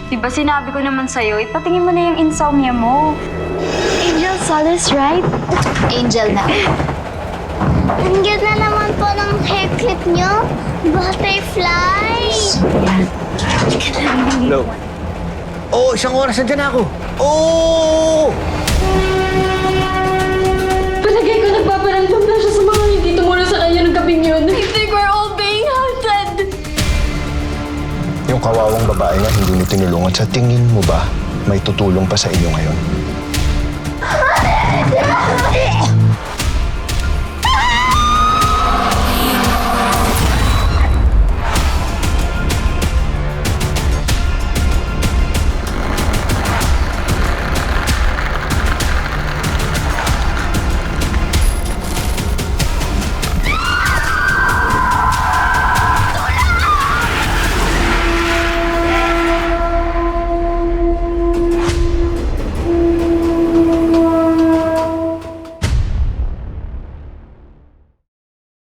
Diba sinabi ko naman sa'yo, ipatingin mo na yung insomnia mo. Angel Solace, right? Angel na. Ang cute na naman po ng hair clip nyo. Butterfly! Hello? Oo, isang oras na dyan ako. Oo! Palagay ko nagpaparamdam na siya sa mga hindi tumulong sa kanya ng gabing yun. I think we're all being haunted. Yung kawawang babae na hindi mo tinulungan, sa tingin mo ba may tutulong pa sa inyo ngayon?